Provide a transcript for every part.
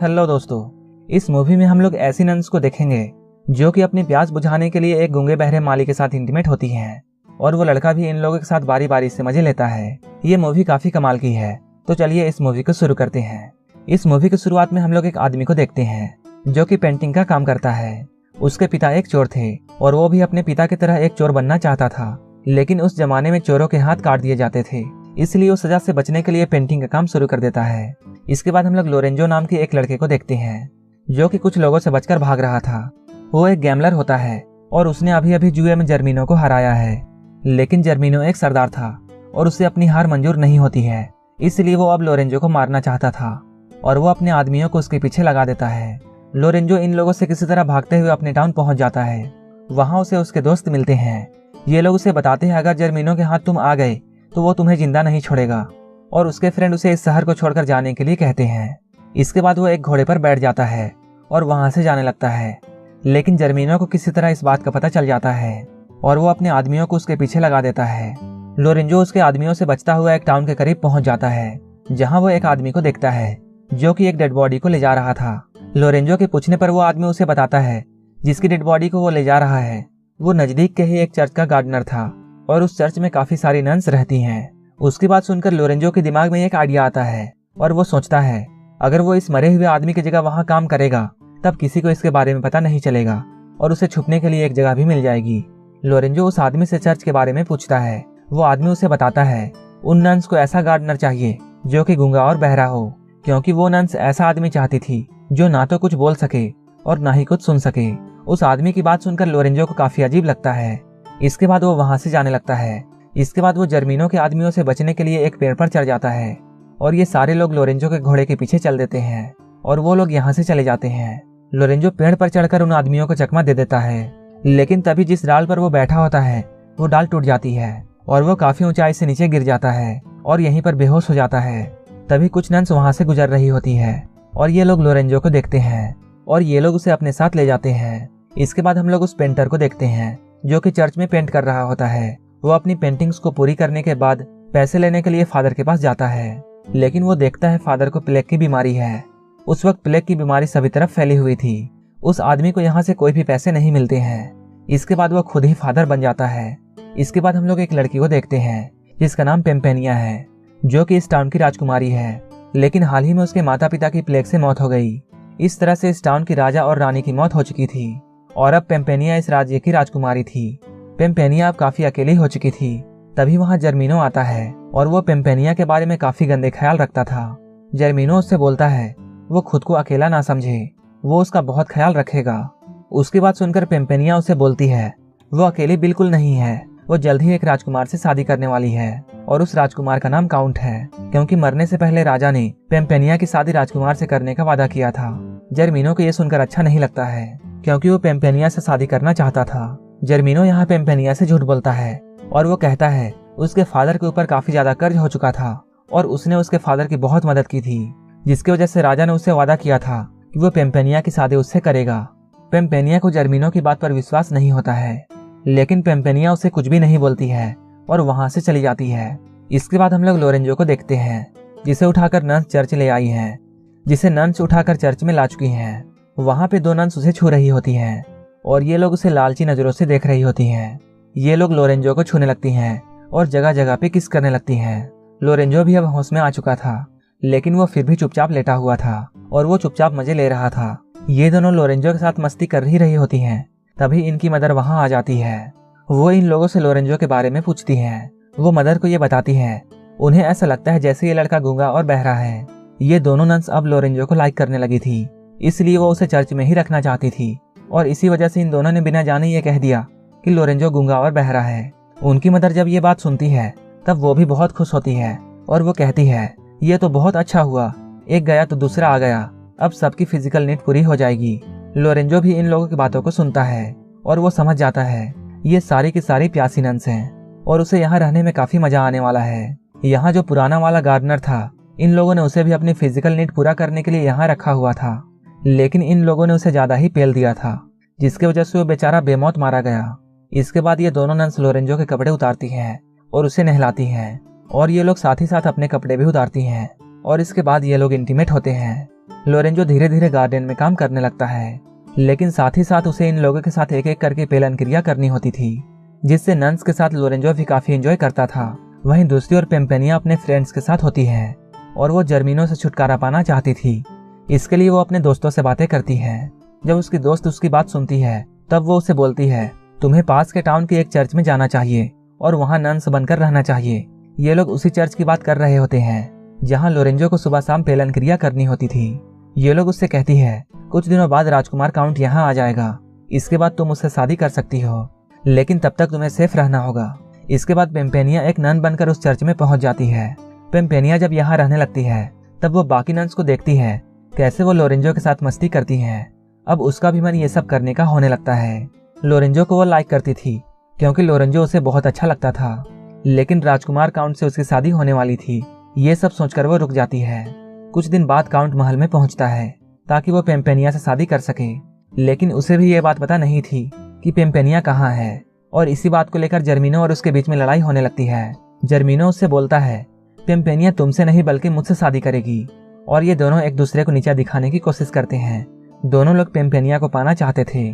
Hello दोस्तों, इस movie में हम लोग ऐसी नन्स को देखेंगे जो कि अपनी प्यास बुझाने के लिए एक गूंगे बहरे माली के साथ इंटीमेट होती हैं और वो लड़का भी इन लोगों के साथ बारी बारी से मजे लेता है। ये मूवी काफी कमाल की है, तो चलिए इस मूवी को शुरू करते हैं। इस मूवी की शुरुआत में हम लोग एक आदमी को देखते हैं जो कि पेंटिंग का काम करता है। उसके पिता एक चोर थे और वो भी अपने पिता की तरह एक चोर बनना चाहता था, लेकिन उस जमाने में चोरों के हाथ काट दिए जाते थे, इसलिए वो सजा से बचने के लिए पेंटिंग का काम शुरू कर देता है। इसके बाद हम लोग लोरेंजो नाम के एक लड़के को देखते हैं जो कि कुछ लोगों से बचकर भाग रहा था। वो एक गैमलर होता है और उसने अभी अभी जुए में जर्मीनो को हराया है, लेकिन जर्मीनो एक सरदार था और उसे अपनी हार मंजूर नहीं होती है, इसलिए वो अब लोरेंजो को मारना चाहता था और वो अपने आदमियों को उसके पीछे लगा देता है। लोरेंजो इन लोगों से किसी तरह भागते हुए अपने टाउन पहुंच जाता है। वहां उसे उसके दोस्त मिलते हैं। ये लोग उसे बताते हैं अगर जर्मीनो के हाथ तुम आ गए तो वो तुम्हें जिंदा नहीं छोड़ेगा, और उसके फ्रेंड उसे इस शहर को छोड़कर जाने के लिए कहते हैं। इसके बाद वो एक घोड़े पर बैठ जाता है और वहां से जाने लगता है, लेकिन जर्मीनो को किसी तरह इस बात का पता चल जाता है और वो अपने आदमियों को उसके पीछे लगा देता है। लोरेंजो उसके आदमियों से बचता हुआ एक टाउन के करीब पहुंच जाता है, जहां वो एक आदमी को देखता है जो कि एक डेड बॉडी को ले जा रहा था। लोरेंजो के पूछने पर वो आदमी उसे बताता है जिसकी डेड बॉडी को वो ले जा रहा है वो नजदीक के ही एक चर्च का गार्डनर था और उस चर्च में काफी सारी नन्स रहती हैं। उसकी बात सुनकर लोरेंजो के दिमाग में एक आइडिया आता है और वो सोचता है अगर वो इस मरे हुए आदमी की जगह वहां काम करेगा तब किसी को इसके बारे में पता नहीं चलेगा और उसे छुपने के लिए एक जगह भी मिल जाएगी। लोरेंजो उस आदमी से चर्च के बारे में पूछता है। वो आदमी उसे बताता है उन नन्स को ऐसा गार्डनर चाहिए जो कि गूंगा और बहरा हो, क्योंकि वो नन्स ऐसा आदमी चाहती थी जो ना तो कुछ बोल सके और ना ही कुछ सुन सके। उस आदमी की बात सुनकर लोरेंजो को काफी अजीब लगता है। इसके बाद वो वहां से जाने लगता है। इसके बाद वो जर्मीनो के आदमियों से बचने के लिए एक पेड़ पर चढ़ जाता है और ये सारे लोग लोरेंजो के घोड़े के पीछे चल देते हैं और वो लोग यहाँ से चले जाते हैं। लोरेंजो पेड़ पर चढ़कर उन आदमियों को चकमा दे देता है, लेकिन तभी जिस डाल पर वो बैठा होता है वो डाल टूट जाती है और वो काफी ऊंचाई से नीचे गिर जाता है और यहीं पर बेहोश हो जाता है। तभी कुछ नन्स वहां से गुजर रही होती है और ये लोग लोरेंजो को देखते हैं और ये लोग उसे अपने साथ ले जाते हैं। इसके बाद हम लोग उस पेंटर को देखते हैं जो कि चर्च में पेंट कर रहा होता है। वो अपनी पेंटिंग्स को पूरी करने के बाद पैसे लेने के लिए फादर के पास जाता है, लेकिन वो देखता है फादर को प्लेग की बीमारी है। उस वक्त प्लेग की बीमारी सभी तरफ फैली हुई थी। उस आदमी को यहाँ से कोई भी पैसे नहीं मिलते हैं। इसके बाद वो खुद ही फादर बन जाता है। इसके बाद हम लोग एक लड़की को देखते हैं जिसका नाम पेम्पेनिया है, जो कि इस टाउन की राजकुमारी है, लेकिन हाल ही में उसके माता पिता की प्लेग से मौत हो गई। इस तरह से इस टाउन की राजा और रानी की मौत हो चुकी थी और अब पेम्पेनिया इस राज्य की राजकुमारी थी। पेम्पेनिया अब काफी अकेली हो चुकी थी। तभी वहां जर्मीनो आता है और वो पेम्पेनिया के बारे में काफी गंदे ख्याल रखता था। जर्मीनो उससे बोलता है वो खुद को अकेला ना समझे, वो उसका बहुत ख्याल रखेगा। उसकी बात सुनकर पेम्पेनिया उसे बोलती है वो अकेली बिल्कुल नहीं है, वो जल्द ही एक राजकुमार से शादी करने वाली है और उस राजकुमार का नाम काउंट है, क्योंकि मरने से पहले राजा ने पेम्पेनिया की शादी राजकुमार से करने का वादा किया था। जर्मीनो को यह सुनकर अच्छा नहीं लगता है, क्योंकि वो पेम्पेनिया से शादी करना चाहता था। जर्मीनो यहाँ पेम्पेनिया से झूठ बोलता है और वो कहता है उसके फादर के ऊपर काफी ज्यादा कर्ज हो चुका था और उसने उसके फादर की बहुत मदद की थी, जिसकी वजह से राजा ने उससे वादा किया था कि वो पेम्पेनिया की शादी उससे करेगा। पेम्पेनिया को जर्मीनो की बात पर विश्वास नहीं होता है, लेकिन पेम्पेनिया उसे कुछ भी नहीं बोलती है और वहां से चली जाती है। इसके बाद हम लोग लोरेंजो को देखते हैं जिसे उठाकर नन्स चर्च ले आई हैं, जिसे नन्स उठाकर चर्च में ला चुकी हैं। वहां पे दो नन्स उसे छू रही होती हैं और ये लोग उसे लालची नजरों से देख रही होती हैं। ये लोग लोरेंजो को छूने लगती हैं और जगह जगह पे किस करने लगती हैं। लोरेंजो भी अब होश में आ चुका था, लेकिन वो फिर भी चुपचाप लेटा हुआ था और वो चुपचाप मजे ले रहा था। ये दोनों लोरेंजो के साथ मस्ती कर ही रही होती हैं। तभी इनकी मदर वहां आ जाती है। वो इन लोगों से लोरेंजो के बारे में पूछती है। वो मदर को ये बताती है उन्हें ऐसा लगता है जैसे ये लड़का गूंगा और बहरा है। ये दोनों नन्स अब लोरेंजो को लाइक करने लगी थी, इसलिए वो उसे चर्च में ही रखना चाहती थी और इसी वजह से इन दोनों ने बिना जाने ये कह दिया कि लोरेंजो गूंगा और बहरा है। उनकी मदर जब ये बात सुनती है तब वो भी बहुत खुश होती है और वो कहती है ये तो बहुत अच्छा हुआ, एक गया तो दूसरा आ गया, अब सबकी फिजिकल नीड पूरी हो जाएगी। लोरेंजो भी इन लोगों की बातों को सुनता है और वो समझ जाता है ये सारी की सारी प्यासी नन्स हैं और उसे यहाँ रहने में काफी मजा आने वाला है। यहाँ जो पुराना वाला गार्डनर था, इन लोगों ने उसे भी अपनी फिजिकल नीड पूरा करने के लिए यहाँ रखा हुआ था, लेकिन इन लोगों ने उसे ज्यादा ही पेल दिया था, जिसकी वजह से वो बेचारा बेमौत मारा गया। इसके बाद ये दोनों नन्स लोरेंजो के कपड़े उतारती हैं और उसे नहलाती हैं और ये लोग साथ ही साथ अपने कपड़े भी उतारती हैं। और इसके बाद ये लोग इंटीमेट होते हैं। लोरेंजो धीरे धीरे गार्डन में काम करने लगता है, लेकिन साथ ही साथ उसे इन लोगों के साथ एक एक करके पेलन क्रिया करनी होती थी, जिससे नन्स के साथ लोरेंजो भी काफी एंजॉय करता था। वहीं दूसरी ओर पेम्पेनिया अपने फ्रेंड्स के साथ होती है और वो जर्मिनो से छुटकारा पाना चाहती थी। इसके लिए वो अपने दोस्तों से बातें करती है। जब उसकी दोस्त उसकी बात सुनती है तब वो उसे बोलती है, तुम्हें पास के टाउन के एक चर्च में जाना चाहिए और वहाँ नन्स बनकर रहना चाहिए। ये लोग उसी चर्च की बात कर रहे होते हैं जहाँ लोरेंजो को सुबह शाम पेलन क्रिया करनी होती थी। ये लोग उससे कहती है, कुछ दिनों बाद राजकुमार काउंट यहाँ आ जाएगा, इसके बाद तुम उससे शादी कर सकती हो, लेकिन तब तक तुम्हें सेफ रहना होगा। इसके बाद पेम्पेनिया एक नन बनकर उस चर्च में पहुंच जाती है। पेम्पेनिया जब यहाँ रहने लगती है तब वो बाकी नन्स को देखती है कैसे वो लोरेंजो के साथ मस्ती करती हैं। अब उसका भी मन ये सब करने का होने लगता है। लोरेंजो को वो लाइक करती थी क्योंकि लोरेंजो उसे बहुत अच्छा लगता था, लेकिन राजकुमार काउंट से उसकी शादी होने वाली थी। ये सब सोचकर वो रुक जाती है। कुछ दिन बाद काउंट महल में पहुंचता है ताकि वो पेम्पेनिया से शादी कर सके, लेकिन उसे भी ये बात पता नहीं थी कि पेम्पेनिया कहाँ है। और इसी बात को लेकर जर्मिनो और उसके बीच में लड़ाई होने लगती है। जर्मिनो उससे बोलता है, पेम्पेनिया तुमसे नहीं बल्कि मुझसे शादी करेगी, और ये दोनों एक दूसरे को नीचा दिखाने की कोशिश करते हैं। दोनों लोग पेम्पेनिया को पाना चाहते थे।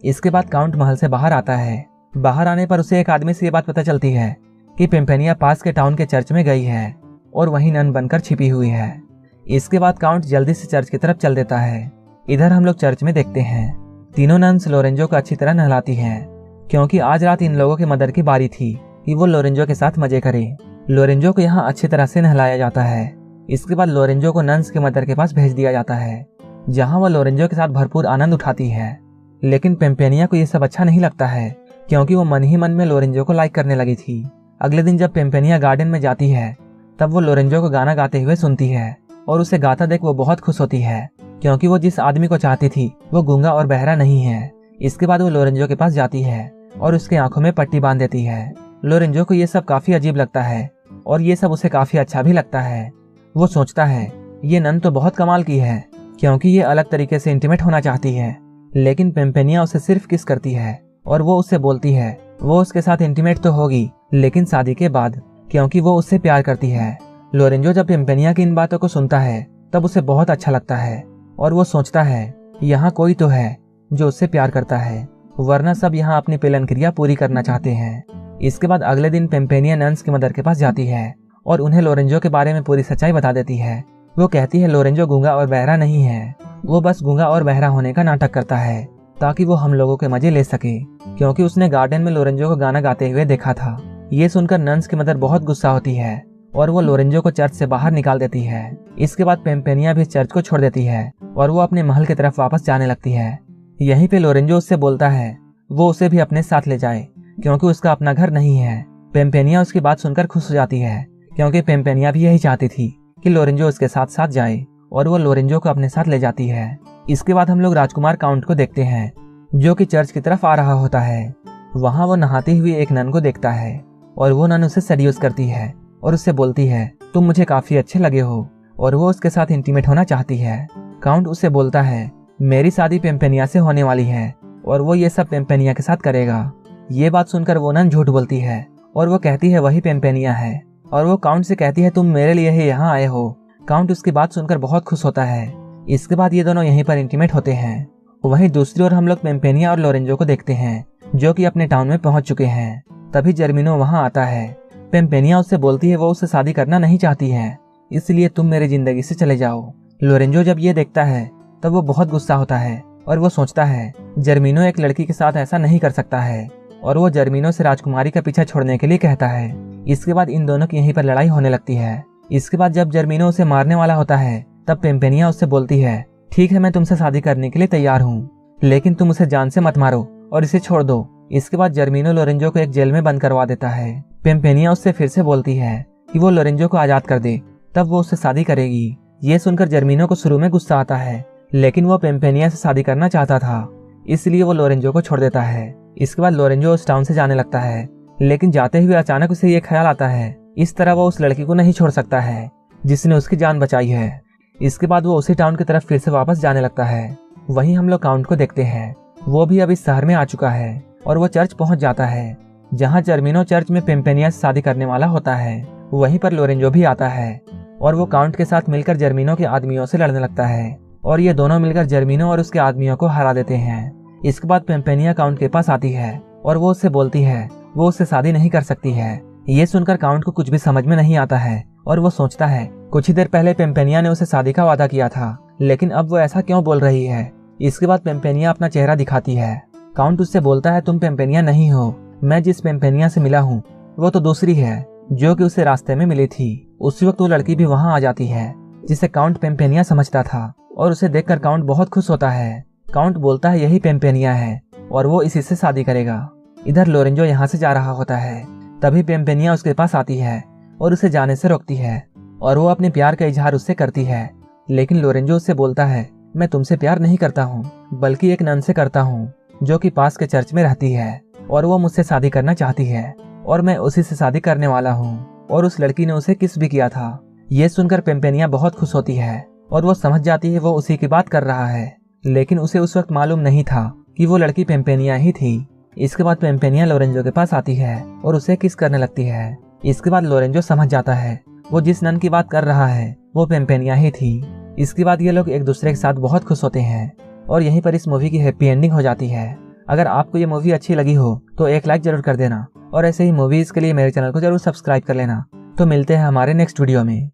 इसके बाद काउंट महल से बाहर आता है। बाहर आने पर उसे एक आदमी से ये बात पता चलती है कि पेम्पेनिया पास के टाउन के चर्च में गई है और वहीं नन बनकर छिपी हुई है। इसके बाद काउंट जल्दी से चर्च की तरफ चल देता है। इधर हम लोग चर्च में देखते हैं तीनों नन्स लोरेंजो को अच्छी तरह नहलाती हैं, क्योंकि आज रात इन लोगों के मदर की बारी थी कि वो लोरेंजो के साथ मजे करे। लोरेंजो को यहाँ अच्छी तरह से नहलाया जाता है। इसके बाद लोरेंजो को नन्स के मदर के पास भेज दिया जाता है, जहाँ वह लोरेंजो के साथ भरपूर आनंद उठाती है। लेकिन पेम्पेनिया को ये सब अच्छा नहीं लगता है, क्योंकि वो मन ही मन में लोरेंजो को लाइक करने लगी थी। अगले दिन जब पेम्पेनिया गार्डन में जाती है तब वो लोरेंजो को गाना गाते हुए सुनती है और उसे गाता देख वो बहुत खुश होती है, क्योंकि वो जिस आदमी को चाहती थी वो गूंगा और बहरा नहीं है। इसके बाद वो लोरेंजो के पास जाती है और उसके आंखों में पट्टी बांध देती है। लोरेंजो को ये सब काफी अजीब लगता है और ये सब उसे काफी अच्छा भी लगता है। वो सोचता है ये नन तो बहुत कमाल की है, क्योंकि ये अलग तरीके से इंटीमेट होना चाहती है, लेकिन पेम्पेनिया उसे सिर्फ किस करती है और वो उससे बोलती है वो उसके साथ इंटीमेट तो होगी, लेकिन शादी के बाद, क्योंकि वो उससे प्यार करती है। लोरेंजो जब पेम्पेनिया की इन बातों को सुनता है तब उसे बहुत अच्छा लगता है और वो सोचता है यहाँ कोई तो है जो उससे प्यार करता है, वरना सब यहाँ अपनी पेलन क्रिया पूरी करना चाहते हैं। इसके बाद अगले दिन पेम्पेनिया नन्स की मदर के पास जाती है और उन्हें लोरेंजो के बारे में पूरी सच्चाई बता देती है। वो कहती है लोरेंजो गूंगा और बहरा नहीं है, वो बस गूंगा और बहरा होने का नाटक करता है ताकि वो हम लोगों के मजे ले सके, क्योंकि उसने गार्डन में लोरेंजो को गाना गाते हुए देखा था। ये सुनकर नन्स की मदर बहुत गुस्सा होती है और वो लोरेंजो को चर्च से बाहर निकाल देती है। इसके बाद पेम्पेनिया भी चर्च को छोड़ देती है और वो अपने महल की तरफ वापस जाने लगती है। यहीं पे लोरेंजो उससे बोलता है वो उसे भी अपने साथ ले जाए, क्योंकि उसका अपना घर नहीं है। पेम्पेनिया उसकी बात सुनकर खुश हो जाती है, क्योंकि पेम्पेनिया भी यही चाहती थी कि लोरेंजो उसके साथ साथ जाए, और वो लोरेंजो को अपने साथ ले जाती है। इसके बाद हम लोग राजकुमार काउंट को देखते हैं, जो कि चर्च की तरफ आ रहा होता है। वहाँ वो नहाती हुई एक नन को देखता है और वो नन उसे सेड्यूस करती है और उससे बोलती है तुम मुझे काफी अच्छे लगे हो, और वो उसके साथ इंटीमेट होना चाहती है। काउंट उससे बोलता है मेरी शादी पेम्पेनिया से होने वाली है और वो ये सब पेम्पेनिया के साथ करेगा। ये बात सुनकर वो नन झूठ बोलती है और वो कहती है वही पेम्पेनिया है, और वो काउंट से कहती है तुम मेरे लिए ही यहाँ आए हो। काउंट उसकी बात सुनकर बहुत खुश होता है। इसके बाद ये दोनों यहीं पर इंटीमेट होते हैं। वहीं दूसरी ओर हम लोग पेम्पेनिया और लोरेंजो को देखते हैं, जो कि अपने टाउन में पहुंच चुके हैं। तभी जर्मिनो वहां आता है। पेम्पेनिया उससे बोलती है वो उससे शादी करना नहीं चाहती है, इसलिए तुम मेरी जिंदगी से चले जाओ। लोरेंजो जब ये देखता है तब वो बहुत गुस्सा होता है और वो सोचता है जर्मिनो एक लड़की के साथ ऐसा नहीं कर सकता है, और वो जर्मिनो से राजकुमारी का पीछा छोड़ने के लिए कहता है। इसके बाद इन दोनों की यहीं पर लड़ाई होने लगती है। इसके बाद जब जर्मिनो उसे मारने वाला होता है तब पेम्पेनिया उससे बोलती है ठीक है मैं तुमसे शादी करने के लिए तैयार हूँ, लेकिन तुम उसे जान से मत मारो और इसे छोड़ दो। इसके बाद जर्मिनो लोरेंजो को एक जेल में बंद करवा देता है। पेम्पेनिया उससे फिर से बोलती है कि वो लोरेंजो को आजाद कर दे, तब वो उससे शादी करेगी। ये सुनकर जर्मिनो को शुरू में गुस्सा आता है, लेकिन वो पेम्पेनिया से शादी करना चाहता था, इसलिए वो लोरेंजो को छोड़ देता है। इसके बाद लोरेंजो उस टाउन से जाने लगता है, लेकिन जाते हुए अचानक उसे ये ख्याल आता है इस तरह वो उस लड़की को नहीं छोड़ सकता है जिसने उसकी जान बचाई है। इसके बाद वो उसी टाउन की तरफ फिर से वापस जाने लगता है। वहीं हम लोग काउंट को देखते हैं, वो भी अब इस शहर में आ चुका है और वो चर्च पहुंच जाता है, जहां जर्मिनो चर्च में पेम्पेनिया से शादी करने वाला होता है। वहीं पर लोरेंजो भी आता है। और वो काउंट के साथ मिलकर जर्मीनो के आदमियों से लड़ने लगता है और ये दोनों मिलकर जर्मीनो और उसके आदमियों को हरा देते हैं। इसके बाद पेम्पेनिया काउंट के पास आती है और वो उससे बोलती है वो उससे शादी नहीं कर सकती है। ये सुनकर काउंट को कुछ भी समझ में नहीं आता है और वो सोचता है कुछ ही देर पहले पेम्पेनिया ने उसे शादी का वादा किया था, लेकिन अब वो ऐसा क्यों बोल रही है। इसके बाद पेम्पेनिया अपना चेहरा दिखाती है। काउंट उससे बोलता है तुम पेम्पेनिया नहीं हो, मैं जिस पेम्पेनिया से मिला हूँ वो तो दूसरी है जो कि उसे रास्ते में मिली थी। उसी वक्त वो लड़की भी वहाँ आ जाती है जिसे काउंट पेम्पेनिया समझता था और उसे देखकर काउंट बहुत खुश होता है। काउंट बोलता है यही पेम्पेनिया है और वो इसी से शादी करेगा। इधर लोरेंजो यहाँ से जा रहा होता है, तभी पेम्पेनिया उसके पास आती है और उसे जाने से रोकती है और वो अपने प्यार का इजहार उससे करती है। लेकिन लोरेंजो उससे बोलता है मैं तुमसे प्यार नहीं करता हूँ बल्कि एक नन से करता हूँ जो कि पास के चर्च में रहती है और वो मुझसे शादी करना चाहती है और मैं उसी से शादी करने वाला हूँ। और उस लड़की ने उसे किस भी किया था। ये सुनकर पेम्पेनिया बहुत खुश होती है और वो समझ जाती है वो उसी की बात कर रहा है, लेकिन उसे उस वक्त मालूम नहीं था कि वो लड़की पेम्पेनिया ही थी। इसके बाद पेम्पेनिया लोरेंजो के पास आती है और उसे किस करने लगती है। इसके बाद लोरेंजो समझ जाता है वो जिस नन की बात कर रहा है वो पेम्पेनिया ही थी। इसके बाद ये लोग एक दूसरे के साथ बहुत खुश होते हैं और यहीं पर इस मूवी की हैप्पी एंडिंग हो जाती है। अगर आपको ये मूवी अच्छी लगी हो तो एक लाइक जरूर कर देना और ऐसे ही मूवीज के लिए मेरे चैनल को जरूर सब्सक्राइब कर लेना। तो मिलते हैं हमारे नेक्स्ट वीडियो में।